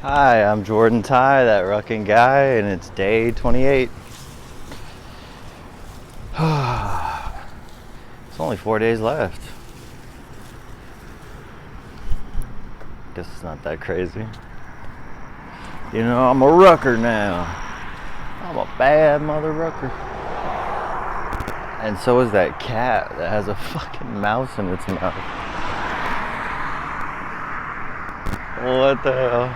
Hi, I'm Jordan Ty, that Rucking guy, and it's day 28. It's only 4 days left. Guess it's not that crazy. You know, I'm a rucker now. I'm a bad mother rucker. And so is that cat that has a fucking mouse in its mouth. What the hell?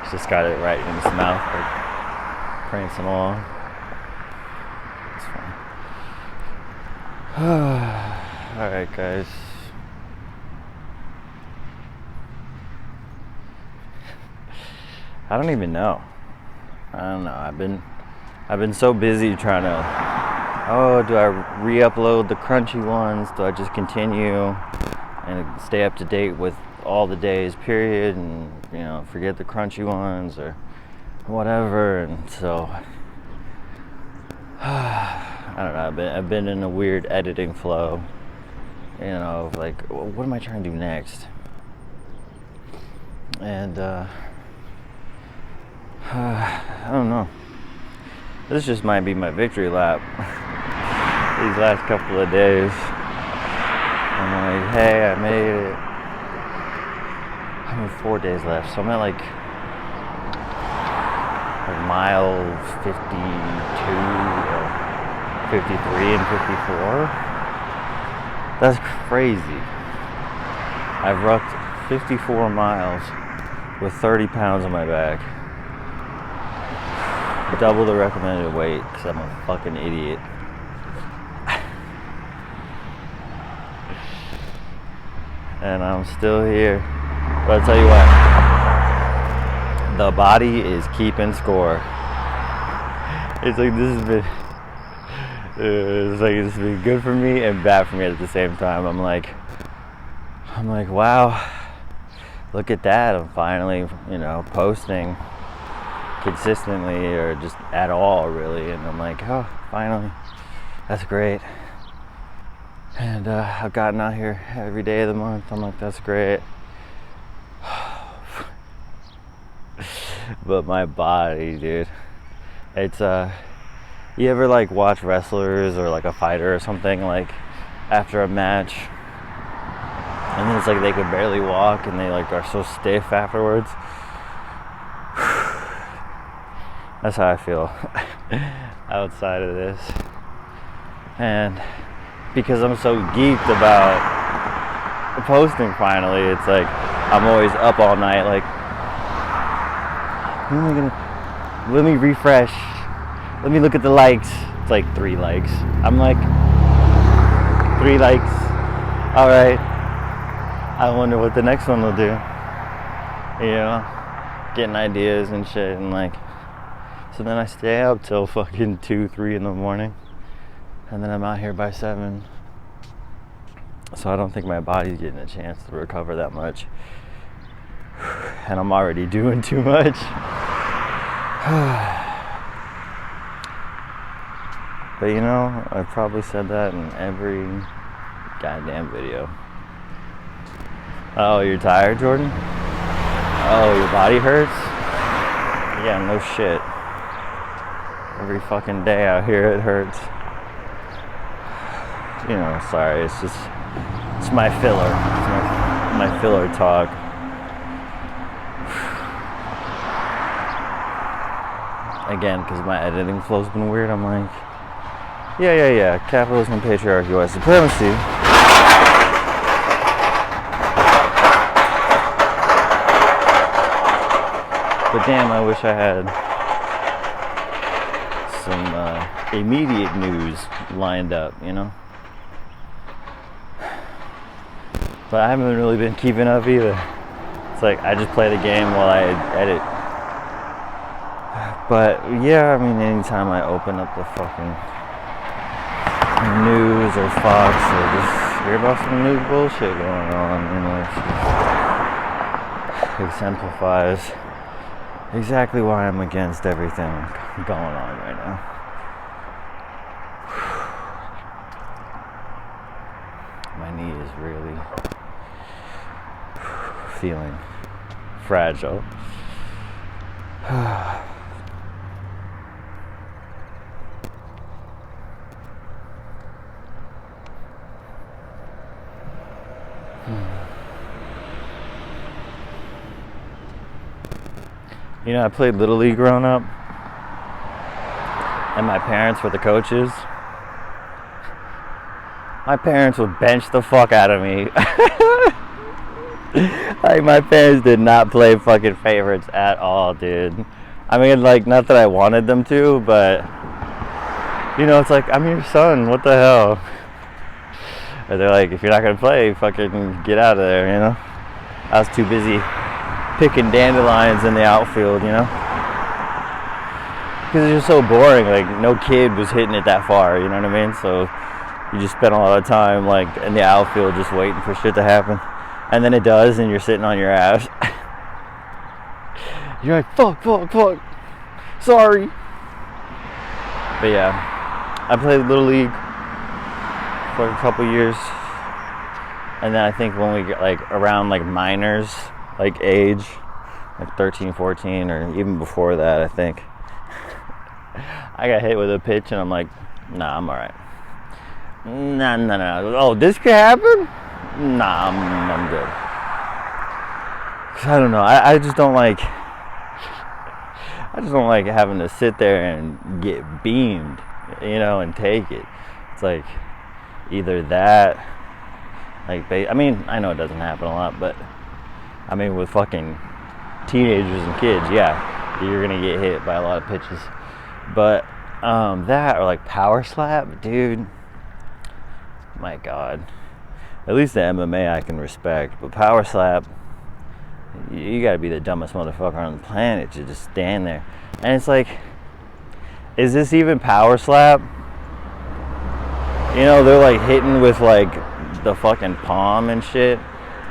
He's just got it right in his mouth, like prancing along. It's fine. Alright, guys. I don't even know. I don't know. I've been so busy trying to, do I re-upload the crunchy ones? Do I just continue and stay up to date with all the days period and, forget the crunchy ones or whatever? And so I don't know, I've been in a weird editing flow, of like, what am I trying to do next? And I don't know. This just might be my victory lap these last couple of days. I'm like, hey, I made it. I have 4 days left, so I'm at like mile 52, 53 and 54. That's crazy. I've rucked 54 miles with 30 pounds on my back. Double the recommended weight because I'm a fucking idiot. And I'm still here. But I'll tell you what, the body is keeping score. It's like it's been good for me and bad for me at the same time. I'm like, wow, look at that. I'm finally, posting consistently or just at all, really. And I'm like, oh, finally, that's great. And I've gotten out here every day of the month. I'm like, that's great. But my body, dude, it's you ever like watch wrestlers or like a fighter or something, like after a match and then it's like they could barely walk and they like are so stiff afterwards? That's how I feel outside of this. And because I'm so geeked about posting finally, it's like I'm always up all night like, let me refresh, let me look at the likes. It's like 3 likes. I'm like, 3 likes, alright, I wonder what the next one will do. Getting ideas and shit. And like, so then I stay up till fucking 2, 3 in the morning, and then I'm out here by 7. So I don't think my body's getting a chance to recover that much. And I'm already doing too much. But I've probably said that in every goddamn video. Oh, you're tired, Jordan? Oh, your body hurts? Yeah, no shit. Every fucking day out here it hurts. Sorry, it's my filler. It's my filler talk. Again, because my editing flow's been weird, I'm like, yeah, capitalism, patriarchy, white supremacy. But damn, I wish I had some immediate news lined up, But I haven't really been keeping up either. It's like I just play the game while I edit. But yeah, anytime I open up the fucking news or Fox or just hear about some new bullshit going on, it exemplifies exactly why I'm against everything going on right now. My knee is really fragile. You know, I played Little League growing up, and my parents were the coaches. My parents would bench the fuck out of me. Like, my parents did not play fucking favorites at all, dude. I mean, like, not that I wanted them to, but, you know, it's like, I'm your son, what the hell? And they're like, if you're not gonna play, fucking get out of there, you know? I was too busy picking dandelions in the outfield, you know? Because it's just so boring, like, no kid was hitting it that far, you know what I mean? So, you just spend a lot of time, like, in the outfield just waiting for shit to happen. And then it does, and you're sitting on your ass. You're like, fuck. Sorry. But yeah, I played Little League for a couple years. And then I think when we get, like, around, like, minors, like, age, like 13, 14, or even before that, I think, I got hit with a pitch, and I'm like, nah, I'm alright. No. Oh, this could happen? Nah, I'm good. I don't know. I just don't like having to sit there and get beamed, you know, and take it. It's like either that, like, I mean, I know it doesn't happen a lot, but I mean, with fucking teenagers and kids, yeah, you're gonna get hit by a lot of pitches. But that or like power slap, dude. My God. At least the MMA I can respect, but power slap, you gotta be the dumbest motherfucker on the planet to just stand there. And it's like, is this even power slap? You know, they're like hitting with like the fucking palm and shit,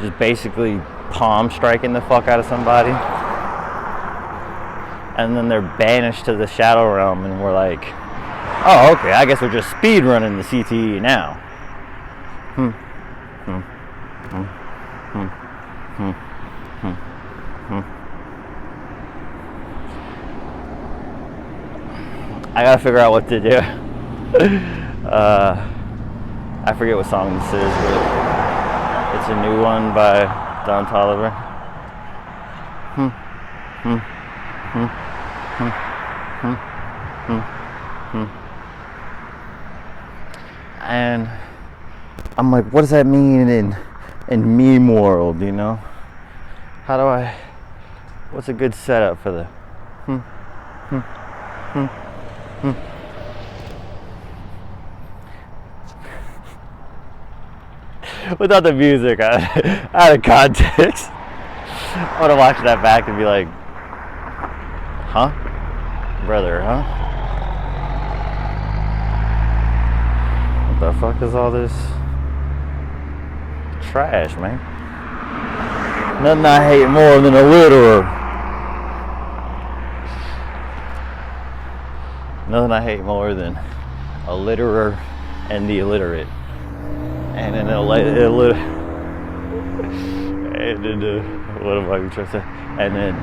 just basically palm striking the fuck out of somebody. And then they're banished to the shadow realm, and we're like, oh, okay, I guess we're just speed running the CTE now. I gotta figure out what to do. I forget what song this is, but it's a new one by Don Toliver. And I'm like, what does that mean in meme world, you know? What's a good setup for the without the music out of context? I want to watch that back and be like, huh? Brother, huh? What the fuck is all this trash, man? Nothing I hate more than a litterer. Nothing I hate more than a litterer and the illiterate. And then what am I trying to say? And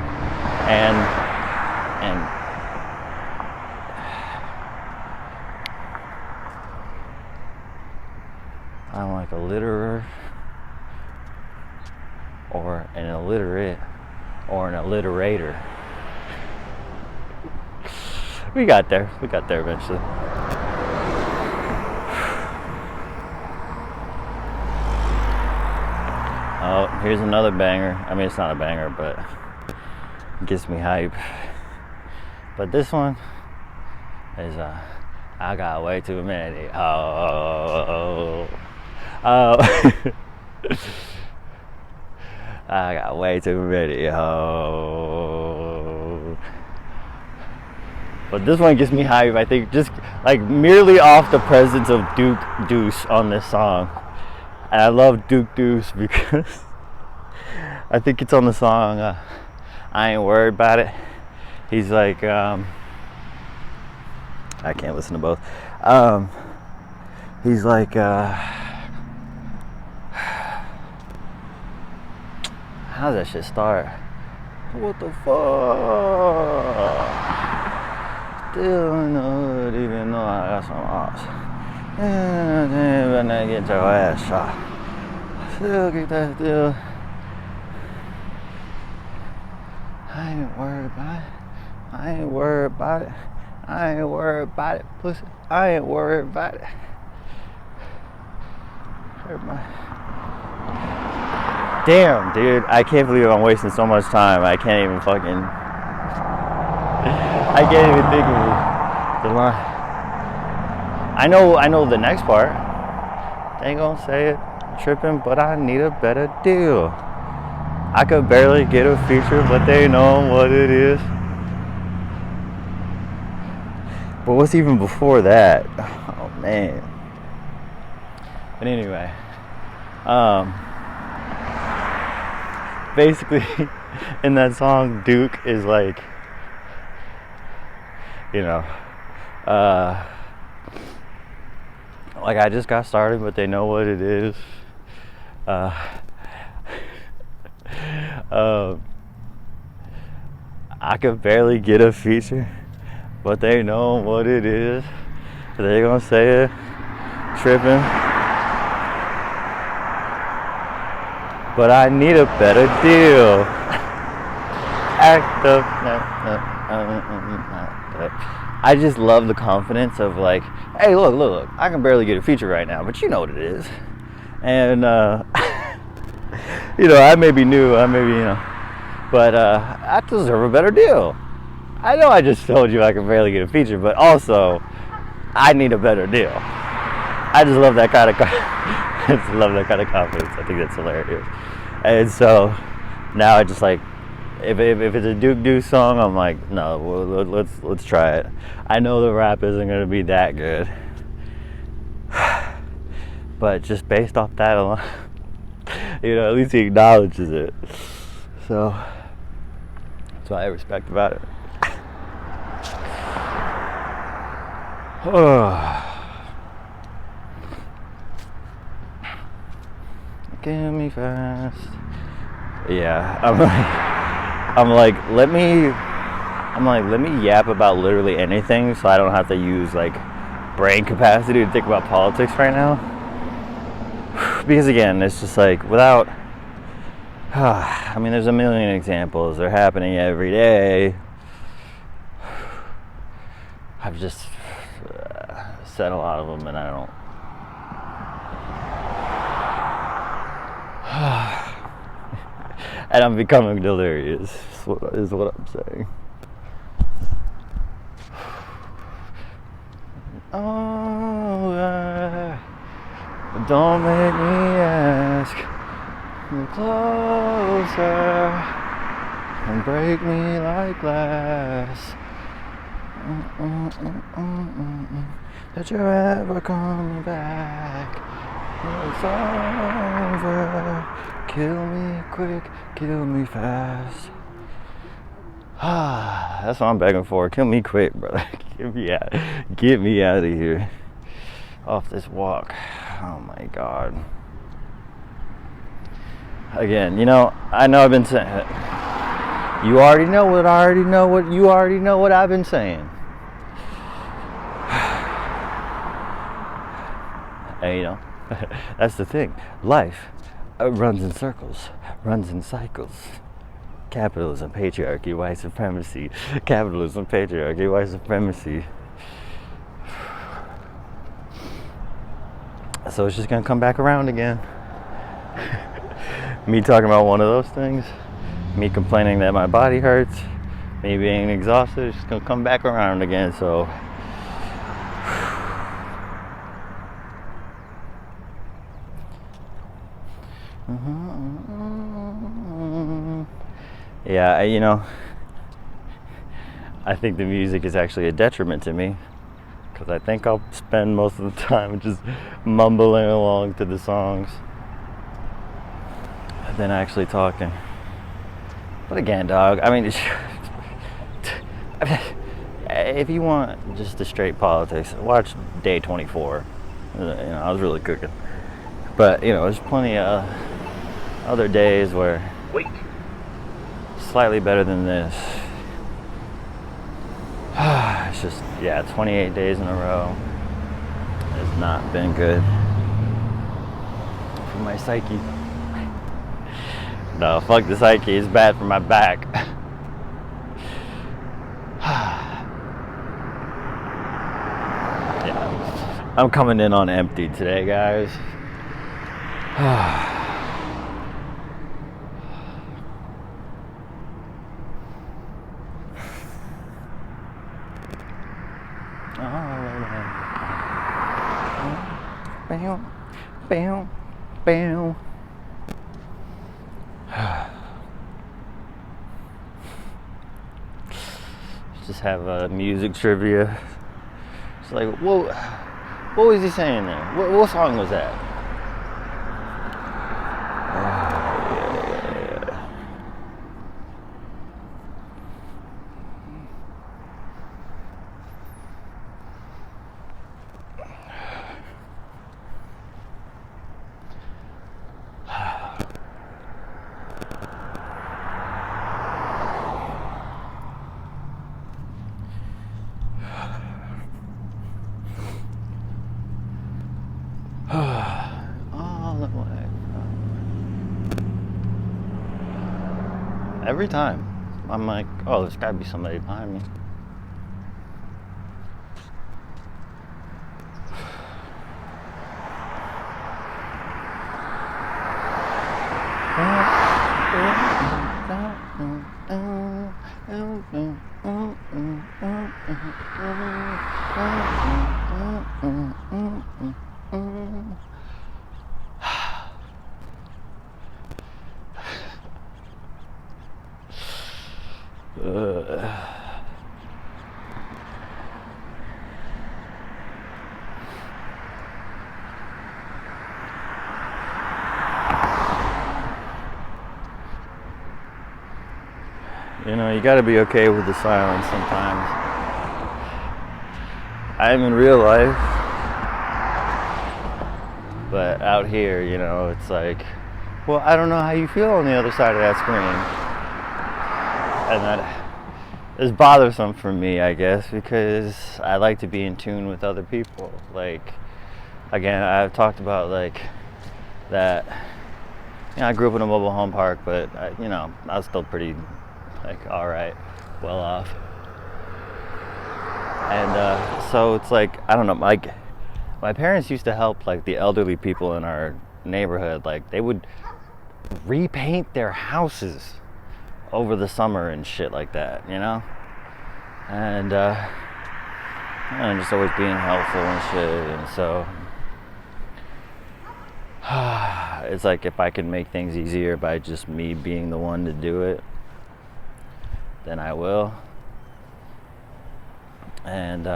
I'm like a litterer, or an illiterate, or an alliterator. We got there eventually. Oh, here's another banger. I mean, it's not a banger, but it gets me hype. But this one is, I got way too many. Oh. I got way too many. Oh. But this one gets me hype, I think, just like merely off the presence of Deuce on this song. And I love Deuce because I think it's on the song I Ain't Worried About It. He's like, I can't listen to both. He's like, how does that shit start? What the fuck? Still in the hood, even though I got some odds. When I get your ass shot. Still get that deal. I ain't worried about it. I ain't worried about it. I ain't worried about it, pussy. I ain't worried about it. Damn, dude. I can't believe I'm wasting so much time. I can't even fucking... I can't even think of the line. I know the next part. They ain't gonna say it. Tripping, but I need a better deal. I could barely get a feature, but they know what it is. But what's even before that? Oh man. But anyway, basically in that song, Duke is like, you know, like I just got started, but they know what it is. I could barely get a feature, but they know what it is. They gonna say it, tripping. But I need a better deal. Act up. I just love the confidence of like, hey, look, I can barely get a feature right now, but you know what it is. And, you know, I may be new, but I deserve a better deal. I know I just told you I can barely get a feature, but also, I need a better deal. I just love that kind of confidence. I think that's hilarious. And so now I just like, if it's a Deuce song, I'm like, no, let's try it. I know the rap isn't gonna be that good, but just based off that alone, you know, at least he acknowledges it. So that's what I respect about it. Give me fast. Yeah, I'm like, let me yap about literally anything, so I don't have to use like brain capacity to think about politics right now. Because again, it's just like without. I mean, there's a million examples. They're happening every day. I've just said a lot of them, and I don't. And I'm becoming delirious, is what I'm saying. Oh, don't make me ask. Come closer and break me like glass. That you're ever coming back. It's over. Kill me quick, kill me fast. That's what I'm begging for. Kill me quick, brother. Get me out of here. Off this walk. Oh my God. Again, you know, I know I've been saying it. You already know what I've been saying. And you know, that's the thing. Life runs in circles, runs in cycles. Capitalism, patriarchy, white supremacy. Capitalism, patriarchy, white supremacy. So it's just gonna come back around again. Me talking about one of those things, me complaining that my body hurts, me being exhausted, it's just gonna come back around again. So yeah, you know, I think the music is actually a detriment to me, because I think I'll spend most of the time just mumbling along to the songs than actually talking. But again, dog, I mean, if you want just the straight politics, watch Day 24. You know, I was really cooking. But, you know, there's plenty of other days where slightly better than this. It's just, yeah, 28 days in a row has not been good for my psyche. No, fuck the psyche, it's bad for my back. Yeah, I'm coming in on empty today, guys. Bam, bam. Just have a music trivia. It's like, what was he saying there? What song was that? Every time I'm like, oh, there's gotta be somebody behind me. You know, you gotta be okay with the silence sometimes. I'm in real life, but out here, you know, it's like, well, I don't know how you feel on the other side of that screen. And that is bothersome for me, I guess, because I like to be in tune with other people. Like, again, I've talked about, like, that, you know, I grew up in a mobile home park, but, I was still pretty, like, alright, well off. And so it's like, I don't know, like, my parents used to help, like, the elderly people in our neighborhood. Like, they would repaint their houses over the summer and shit like that, you know? And just always being helpful and shit. And so it's like, if I can make things easier by just me being the one to do it, then I will. And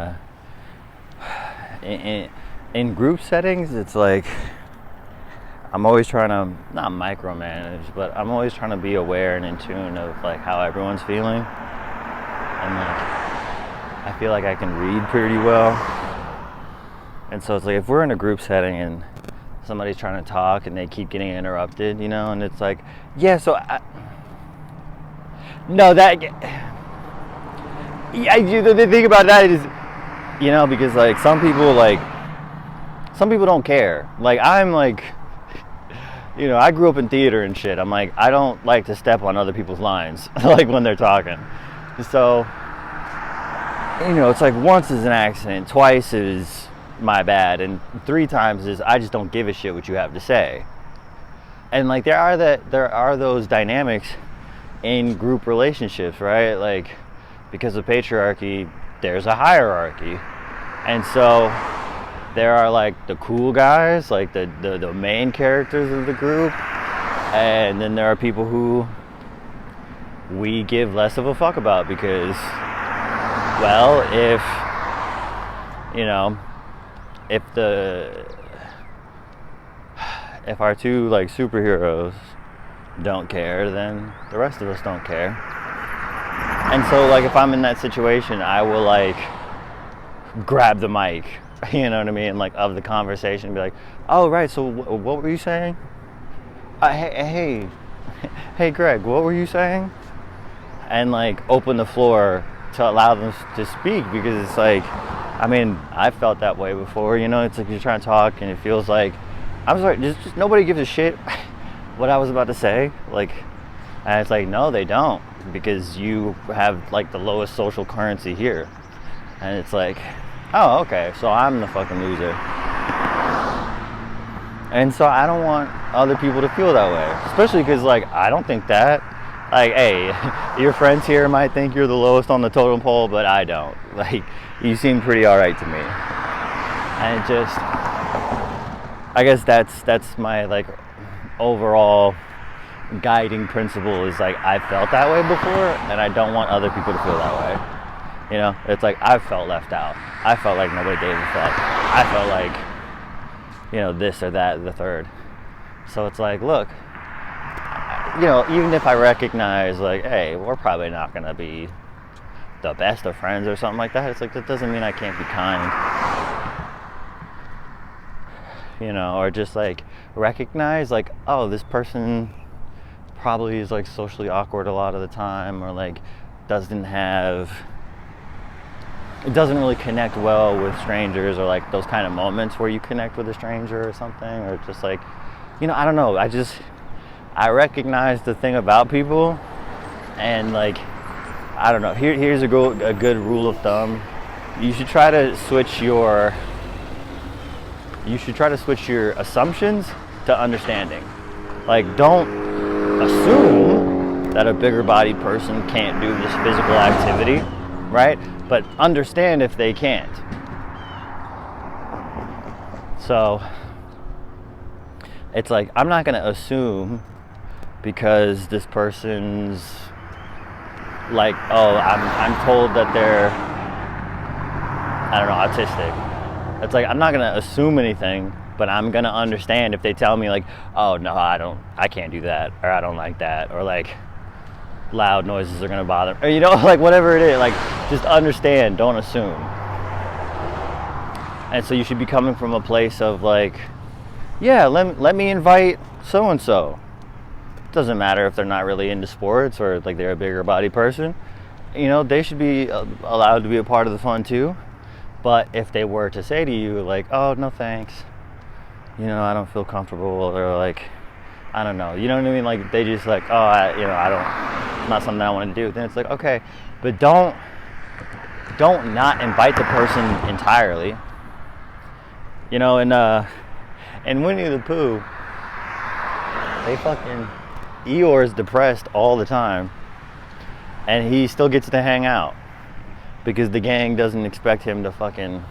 in group settings, it's like, I'm always trying to, not micromanage, but I'm always trying to be aware and in tune of, like, how everyone's feeling. And, like, I feel like I can read pretty well. And so it's like, if we're in a group setting and somebody's trying to talk and they keep getting interrupted, you know, and it's like, yeah, so the thing about that is, you know, because, like, some people don't care. Like, I'm like, you know, I grew up in theater and shit. I'm like, I don't like to step on other people's lines, like, when they're talking. So, you know, it's like, once is an accident, twice is my bad, and 3 times is I just don't give a shit what you have to say. And, like, there are those dynamics in group relationships, right? Like, because of patriarchy, there's a hierarchy. And so there are, like, the cool guys, like the main characters of the group, and then there are people who we give less of a fuck about because, well, if our 2, like, superheroes don't care, then the rest of us don't care. And so, like, if I'm in that situation, I will, like, grab the mic, you know what I mean, like, of the conversation, and be like, oh, right, so what were you saying? Hey Greg, what were you saying? and like open the floor to allow them to speak, because it's like, I mean, I've felt that way before, you know. It's like you're trying to talk and it feels like, I'm sorry, just nobody gives a shit what I was about to say, like, and it's like, no, they don't, because you have like the lowest social currency here. And it's like, oh, okay, so I'm the fucking loser. And so I don't want other people to feel that way, especially because, like, I don't think that. Like, hey, your friends here might think you're the lowest on the totem pole, but I don't. Like, you seem pretty alright to me. And it just, I guess that's my, like, overall guiding principle is, like, I've felt that way before, and I don't want other people to feel that way. You know, it's like, I've felt left out. I felt like nobody gave a fuck. I felt like, you know, this or that, the third. So it's like, look, you know, even if I recognize, like, hey, we're probably not going to be the best of friends or something like that, it's like, that doesn't mean I can't be kind. You know, or just, like, recognize, like, oh, this person probably is, like, socially awkward a lot of the time, or, like, it doesn't really connect well with strangers, or like those kind of moments where you connect with a stranger or something, or just like, you know, I don't know, I recognize the thing about people, and like, I don't know, here's a good rule of thumb. You should try to switch your assumptions to understanding. Like, don't assume that a bigger bodied person can't do this physical activity, right? But understand if they can't. So it's like, I'm not going to assume because this person's like, oh, I'm told that they're, I don't know, autistic. It's like, I'm not going to assume anything, but I'm going to understand if they tell me, like, oh, no, I can't do that, or I don't like that, or like, loud noises are gonna bother, or, you know, like, whatever it is, like, just understand, don't assume. And so you should be coming from a place of like, yeah, let me invite so and so. Doesn't matter if they're not really into sports, or like they're a bigger body person, you know, they should be allowed to be a part of the fun too. But if they were to say to you, like, oh, no thanks, you know, I don't feel comfortable, or like, I don't know, you know what I mean, like, they just like, oh, it's not something I want to do, then it's like, okay, but don't not invite the person entirely. You know, and Winnie the Pooh, Eeyore's depressed all the time, and he still gets to hang out because the gang doesn't expect him to fucking,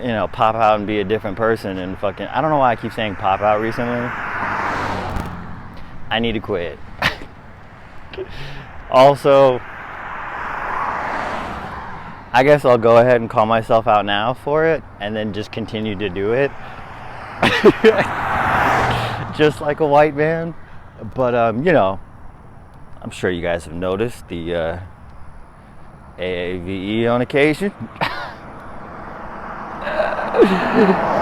you know, pop out and be a different person, and fucking, I don't know why I keep saying pop out recently. I need to quit. Also, I guess I'll go ahead and call myself out now for it, and then just continue to do it. Just like a white man. But, you know, I'm sure you guys have noticed the AAVE on occasion.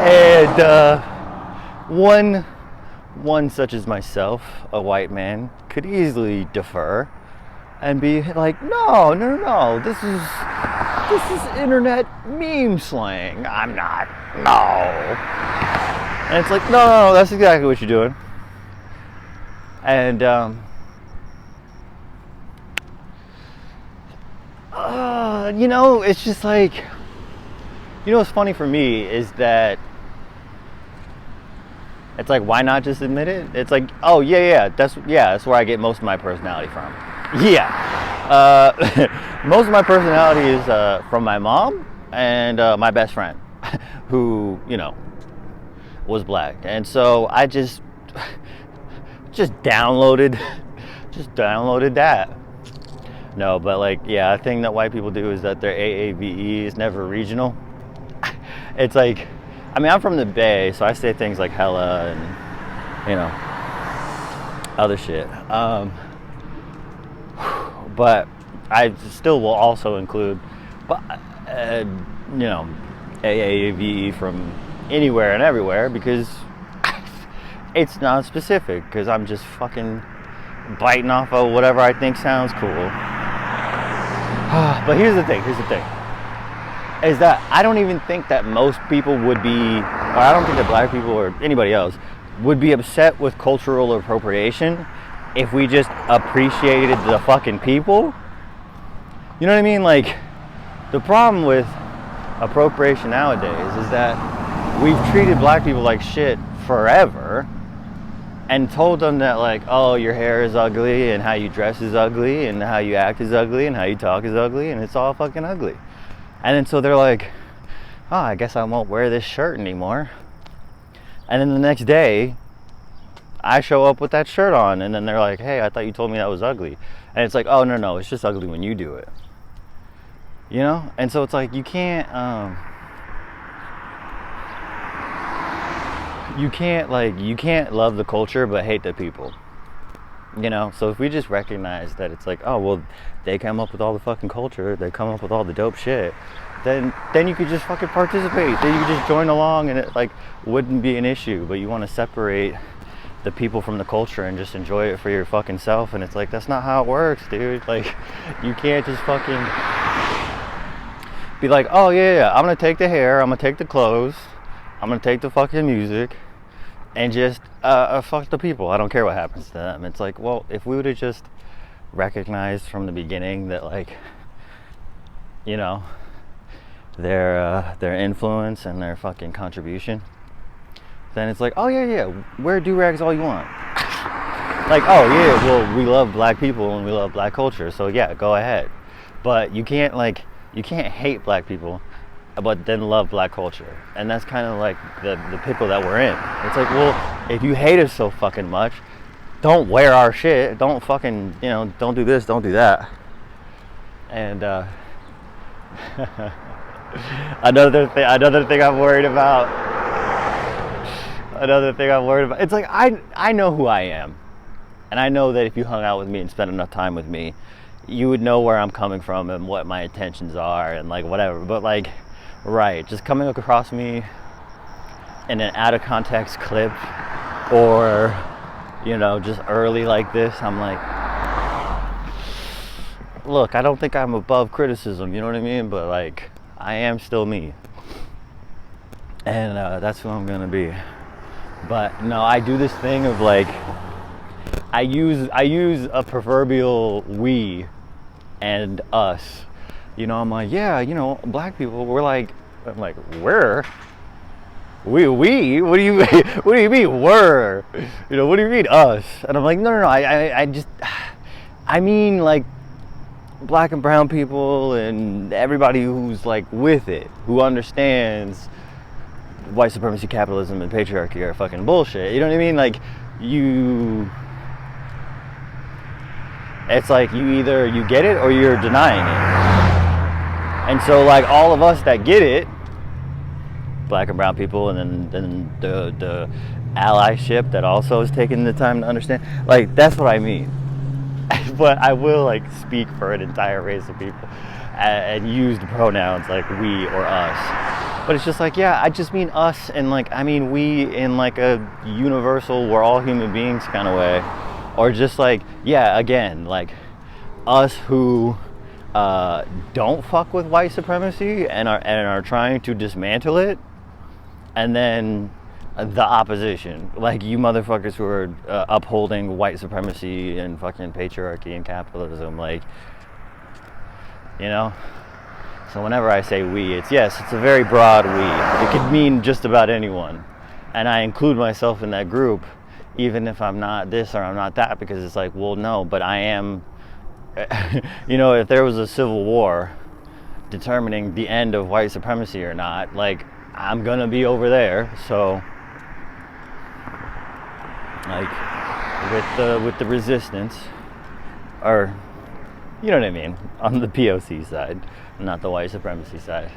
And one such as myself, a white man, could easily defer and be like, no, this is internet meme slang. I'm not, no. And it's like, no, that's exactly what you're doing. And you know, it's just like, you know, what's funny for me is that it's like, why not just admit it? It's like, oh, that's where I get most of my personality from. Yeah. Most of my personality is from my mom and my best friend, who, you know, was black. And so I just downloaded that. No, but like, yeah, a thing that white people do is that their AAVE is never regional. It's like, I mean, I'm from the Bay, so I say things like hella and, you know, other shit. But I still will also include, you know, AAVE from anywhere and everywhere, because it's not specific, because I'm just fucking biting off of whatever I think sounds cool. But here's the thing, is that I don't even think that most people would be, or I don't think that black people or anybody else would be upset with cultural appropriation if we just appreciated the fucking people. You know what I mean? Like, the problem with appropriation nowadays is that we've treated black people like shit forever and told them that, like, oh, your hair is ugly and how you dress is ugly and how you act is ugly and how you talk is ugly and it's all fucking ugly. And then so they're like, oh, I guess I won't wear this shirt anymore. And then the next day I show up with that shirt on and then they're like, hey, I thought you told me that was ugly. And it's like, oh, no, it's just ugly when you do it. You know? And so it's like, you can't love the culture but hate the people. You know? So if we just recognize that it's like, oh, well, they come up with all the fucking culture, they come up with all the dope shit, then you could just fucking participate. Then you could just join along and it, like, wouldn't be an issue. But you want to separate the people from the culture and just enjoy it for your fucking self, and it's like, that's not how it works, dude. Like, you can't just fucking be like, oh yeah, I'm gonna take the hair, I'm gonna take the clothes, I'm gonna take the fucking music and just fuck the people. I don't care what happens to them. It's like, well, if we would have just recognized from the beginning that, like, you know, their influence and their fucking contribution, then it's like, oh yeah, wear do-rags all you want. Like, oh yeah, well, we love black people and we love black culture, so yeah, go ahead. But you can't hate black people but then love black culture. And that's kind of like the pickle that we're in. It's like, well, if you hate us so fucking much, don't wear our shit, don't fucking, you know, don't do this, don't do that. And another thing I'm worried about, it's like, I know who I am, and I know that if you hung out with me and spent enough time with me, you would know where I'm coming from and what my intentions are and, like, whatever. But, like, right, just coming across me in an out of context clip, or, you know, just early like this, I'm like, look, I don't think I'm above criticism, you know what I mean? But, like, I am still me, and that's who I'm gonna be. But no, I do this thing of, like, I use a proverbial we and us. You know, I'm like, yeah, you know, black people, we're like, I'm like, we're? We? What do you mean we're? You know, what do you mean us? And I'm like, no, I mean, like, black and brown people and everybody who's, like, with it, who understands white supremacy, capitalism, and patriarchy are fucking bullshit. You know what I mean? Like, it's like, you get it or you're denying it. And so, like, all of us that get it, black and brown people, and then the allyship that also is taking the time to understand, like, that's what I mean. But I will, like, speak for an entire race of people and use the pronouns like we or us. But it's just like, yeah, I just mean us, and, like, I mean we in, like, a universal, we're all human beings kind of way. Or just, like, yeah, again, like, us who don't fuck with white supremacy and are trying to dismantle it, and then the opposition, like, you motherfuckers who are upholding white supremacy and fucking patriarchy and capitalism, like, you know. So whenever I say we, it's a very broad we. It could mean just about anyone, and I include myself in that group, even if I'm not this or I'm not that, because it's like, well, no, but I am. You know, if there was a civil war determining the end of white supremacy or not, like, I'm gonna be over there. So, like, with the resistance, or, you know what I mean, on the POC side, not the white supremacy side.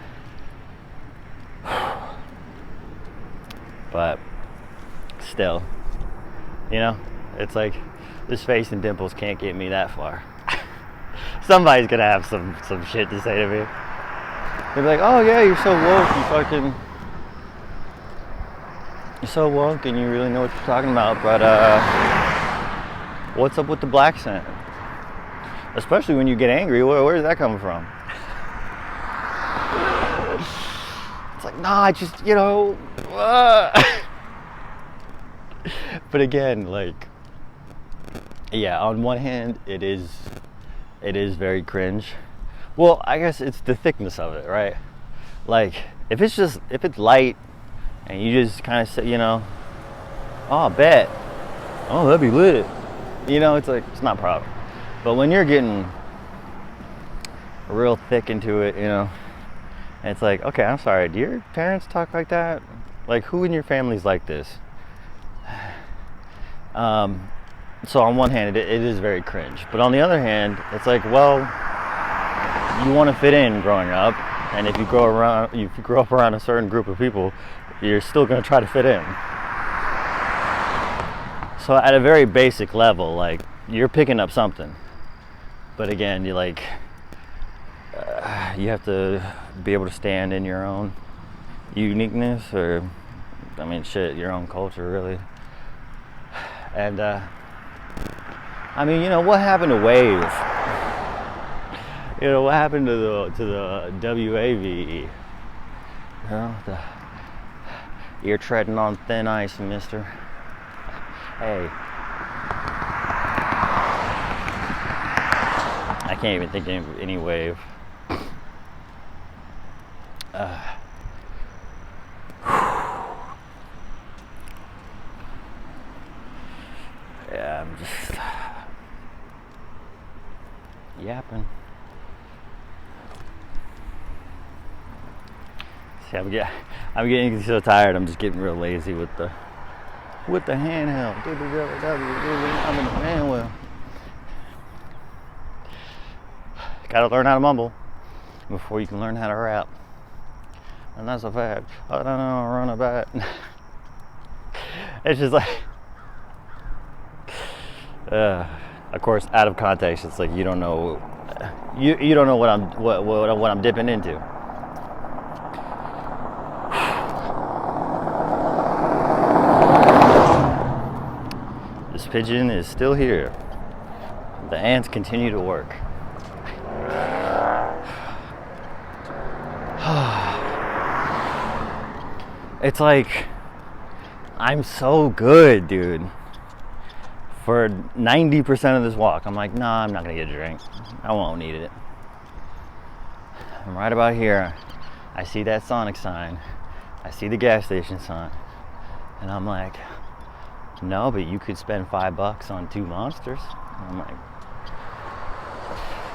But still, you know, it's like, this face and dimples can't get me that far. Somebody's gonna have some shit to say to me. They'll be like, oh yeah, you're so woke, you're so woke and you really know what you're talking about, but what's up with the Blaccent? especially when you get angry. Where's that coming from? It's like, nah, I just, But again, like, yeah, on one hand, it is very cringe. Well, I guess it's the thickness of it, right? Like, if it's light and you just kind of say, oh, bet, oh, that'd be lit. It's like, it's not a problem. But when you're getting real thick into it, and it's like, okay, I'm sorry, do your parents talk like that? Like, who in your family's like this? So on one hand, it is very cringe. But on the other hand, it's like, well, you want to fit in growing up, and if you grow up around a certain group of people, you're still going to try to fit in. So at a very basic level, like, you're picking up something. But again, you have to be able to stand in your own uniqueness, or, your own culture, really. And, what happened to Wave? What happened to the WAVE? You're treading on thin ice, mister. Hey. I can't even think of any wave. Yeah, I'm just yapping. See, I'm getting so tired. I'm just getting real lazy with the handheld. I'm in the manual. Gotta learn how to mumble before you can learn how to rap. And that's a fact. I don't know, run about. It's just like, of course, out of context, it's like you don't know what I'm dipping into. This pigeon is still here. The ants continue to work. It's like, I'm so good, dude. For 90% of this walk, I'm like, nah, I'm not gonna get a drink. I won't need it. I'm right about here. I see that Sonic sign. I see the gas station sign. And I'm like, no, but you could spend $5 on 2 monsters. And I'm like,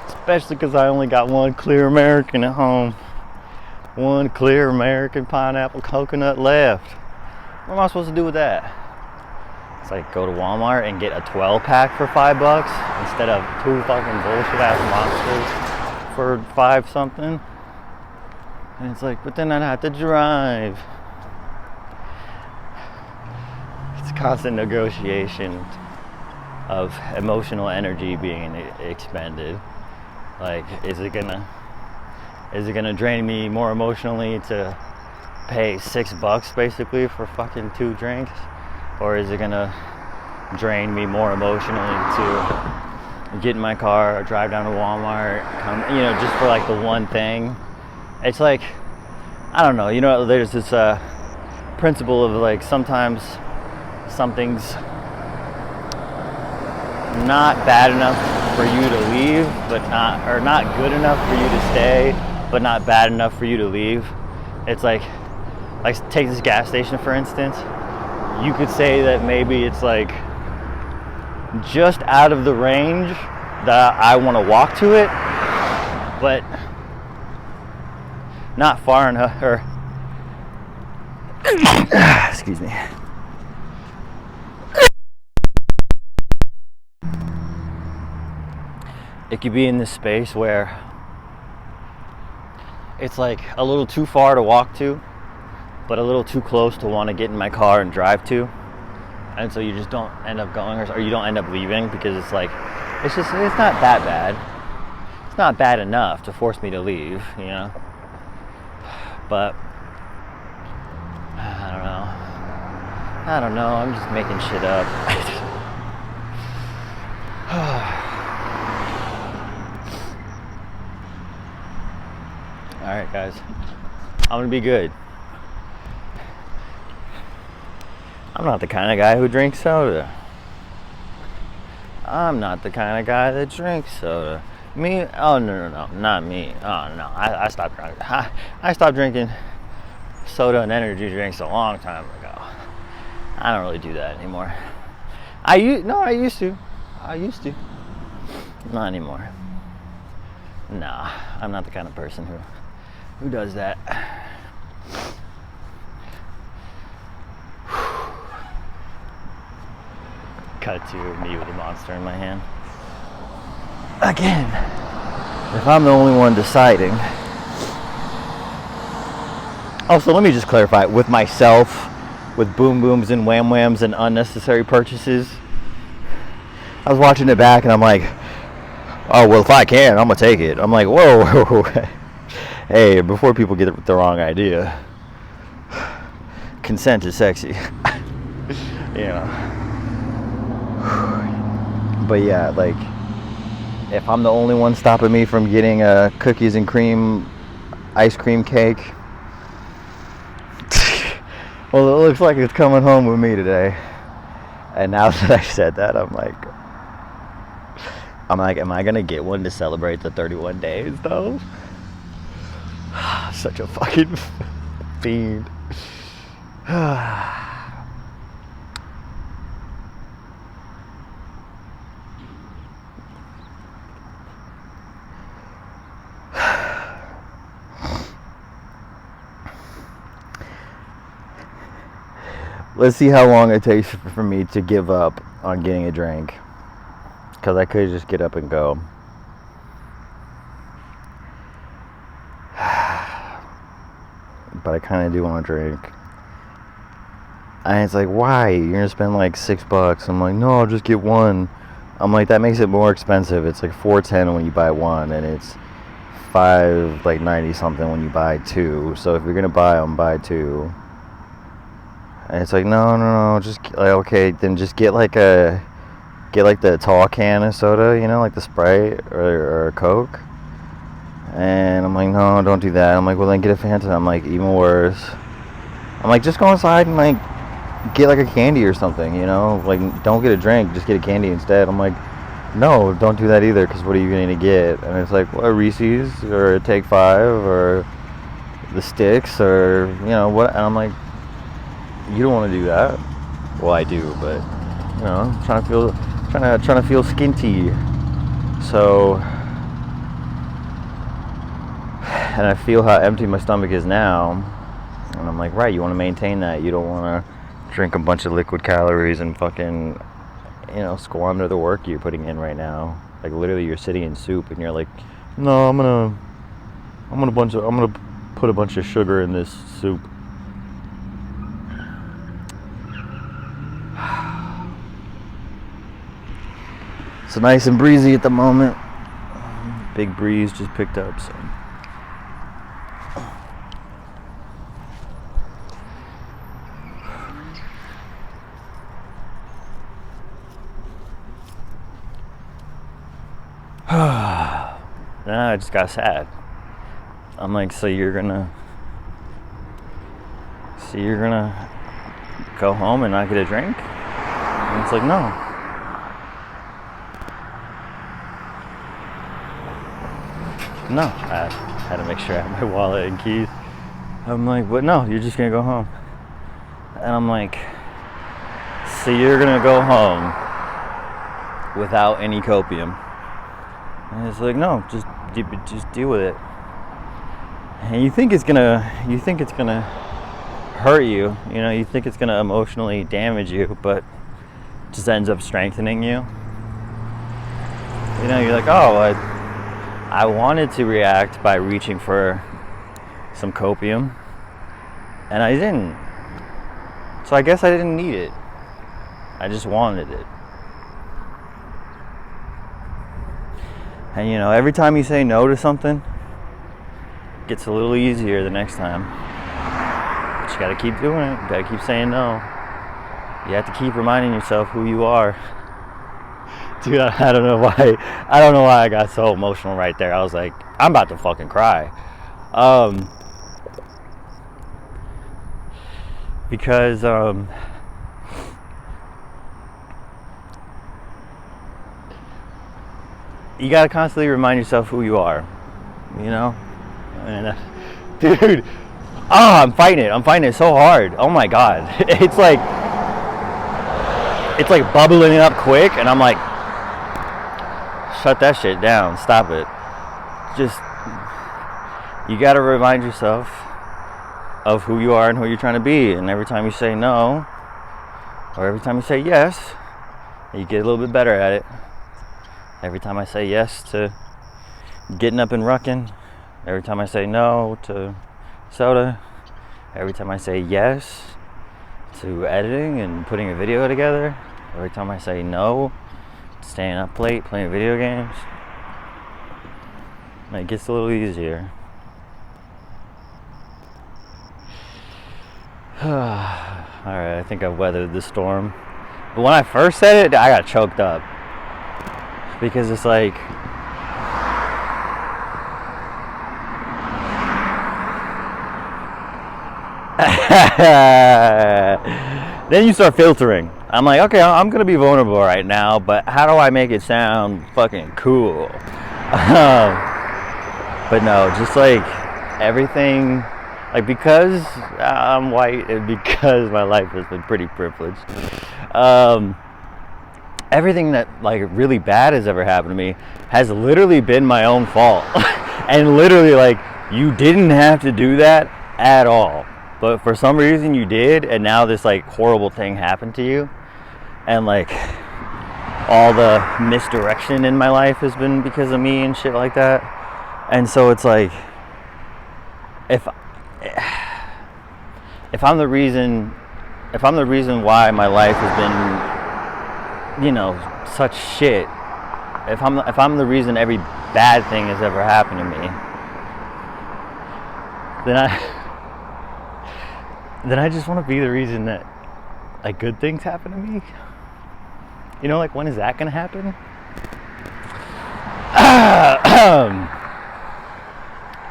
especially because I only got one clear American at home. One clear American pineapple coconut left. What am I supposed to do with that? It's like, go to Walmart and get a 12-pack for $5 instead of 2 fucking bullshit ass monsters for 5 something. And it's like, but then I'd have to drive. It's constant negotiation of emotional energy being expended. Like, is it gonna drain me more emotionally to pay $6 basically for fucking 2 drinks? Or is it gonna drain me more emotionally to get in my car or drive down to Walmart, come, just for like the one thing? It's like, I don't know, there's this principle of like, sometimes something's not bad enough for you to leave, but not good enough for you to stay, but not bad enough for you to leave. It's like take this gas station for instance. You could say that maybe it's like just out of the range that I want to walk to it, but not far enough, or excuse me. It could be in this space where it's like a little too far to walk to, but a little too close to want to get in my car and drive to. And so you just don't end up going, or you don't end up leaving, because it's like, it's not that bad. It's not bad enough to force me to leave, But I don't know, I'm just making shit up. Alright, guys. I'm gonna be good. I'm not the kind of guy who drinks soda. I'm not the kind of guy that drinks soda. Me? Oh, no, not me. Oh, no, I stopped drinking. I stopped drinking soda and energy drinks a long time ago. I don't really do that anymore. I used to. Not anymore. Nah, I'm not the kind of person who does that. Cut to me with a monster in my hand. Again, if I'm the only one deciding. Also, let me just clarify, with myself, with boom booms and wham whams and unnecessary purchases, I was watching it back and I'm like, oh, well, if I can, I'm gonna take it. I'm like, whoa. Hey, before people get the wrong idea, consent is sexy. You know. But yeah, like, if I'm the only one stopping me from getting a cookies and cream ice cream cake, well, it looks like it's coming home with me today. And now that I said that, I'm like, am I gonna get one to celebrate the 31 days though? Such a fucking fiend. Let's see how long it takes for me to give up on getting a drink. Because I could just get up and go. But I kind of do want to drink. And it's like, why? You're going to spend like $6. I'm like, no, I'll just get one. I'm like, that makes it more expensive. It's like $4.10 when you buy one. And it's $5.90 something when you buy two. So if you're going to buy them, buy two. And it's like, no, just like, okay, then just get like the tall can of soda, you know, like the Sprite or a Coke. And I'm like, no, don't do that. I'm like, well, then get a Fanta. I'm like, even worse. I'm like, just go inside and like get like a candy or something, you know, like don't get a drink, just get a candy instead. I'm like, no, don't do that either, because what are you going to get? And it's like, well, a Reese's or a Take 5 or the Sticks or, you know, what? And I'm like, you don't want to do that. Well, I do, but you know, I'm trying to feel skinty. So, and I feel how empty my stomach is now, and I'm like, right, you want to maintain that. You don't want to drink a bunch of liquid calories and fucking, you know, squander the work you're putting in right now. Like literally, you're sitting in soup, and you're like, no, I'm gonna put a bunch of sugar in this soup. It's nice and breezy at the moment. Big breeze just picked up, so. Then I just got sad. I'm like, so you're gonna go home and not get a drink? And it's like, no. No, I had to make sure I had my wallet and keys. I'm like, but no, you're just gonna go home. And I'm like, so you're gonna go home without any copium? And it's like, no, just deal with it. And you think it's gonna hurt you, you know, you think it's gonna emotionally damage you, but it just ends up strengthening you. You know, you're like, oh, I wanted to react by reaching for some copium, and I didn't. So I guess I didn't need it. I just wanted it. And you know, every time you say no to something, it gets a little easier the next time. But you gotta keep doing it. You gotta keep saying no. You have to keep reminding yourself who you are. Dude, I don't know why I got so emotional right there. I was like, I'm about to fucking cry. Because you gotta constantly remind yourself who you are, you know? And dude, I'm fighting it so hard. Oh my god. It's like bubbling up quick, and I'm like, shut that shit down, stop it. Just, you gotta remind yourself of who you are and who you're trying to be. And every time you say no, or every time you say yes, you get a little bit better at it. Every time I say yes to getting up and rucking, every time I say no to soda, every time I say yes to editing and putting a video together, every time I say no to staying up late playing video games, it gets a little easier. Alright, I think I've weathered the storm. But when I first said it, I got choked up. Because it's like, then you start filtering. I'm like, okay, I'm gonna be vulnerable right now, but how do I make it sound fucking cool? But no, just like everything, like because I'm white and because my life has been pretty privileged, everything that like really bad has ever happened to me has literally been my own fault. And literally, like, you didn't have to do that at all, but for some reason you did, and now this like horrible thing happened to you. And like all the misdirection in my life has been because of me and shit like that. And so it's like, if I'm the reason why my life has been, you know, such shit, if I'm the reason every bad thing has ever happened to me, then I just want to be the reason that like good things happen to me. You know, like, when is that gonna happen?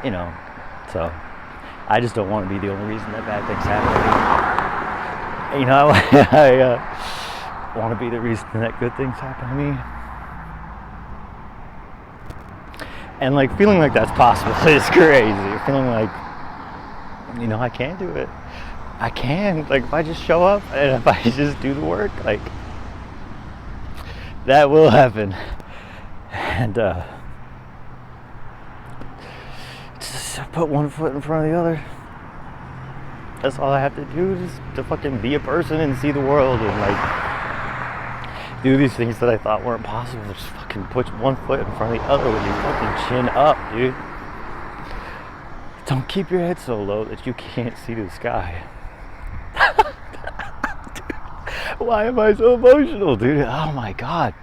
You know, so I just don't want to be the only reason that bad things happen to me. You know, I want to be the reason that good things happen to me. And like feeling like that's possible is crazy. Feeling like, you know, I can do it. I can. Like, if I just show up and if I just do the work, like, that will happen. And just put one foot in front of the other. That's all I have to do, is to fucking be a person and see the world and like do these things that I thought weren't possible. Just fucking put one foot in front of the other with your fucking chin up, dude. Don't keep your head so low that you can't see the sky. Why am I so emotional, dude? Oh my god.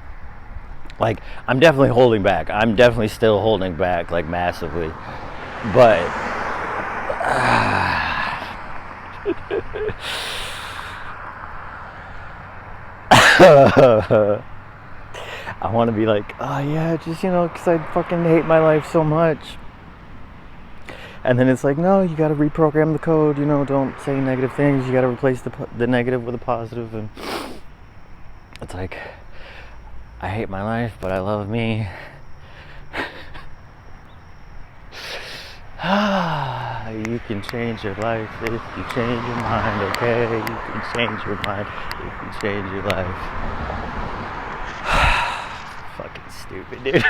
Like, I'm definitely holding back. I'm definitely still holding back, like, massively. But I want to be like, oh yeah, just, you know, because I fucking hate my life so much. And then it's like, no, you got to reprogram the code, you know, don't say negative things, you got to replace the negative with a positive. And it's like, I hate my life, but I love me. You can change your life if you change your mind, okay? You can change your mind if you change your life. Fucking stupid, dude.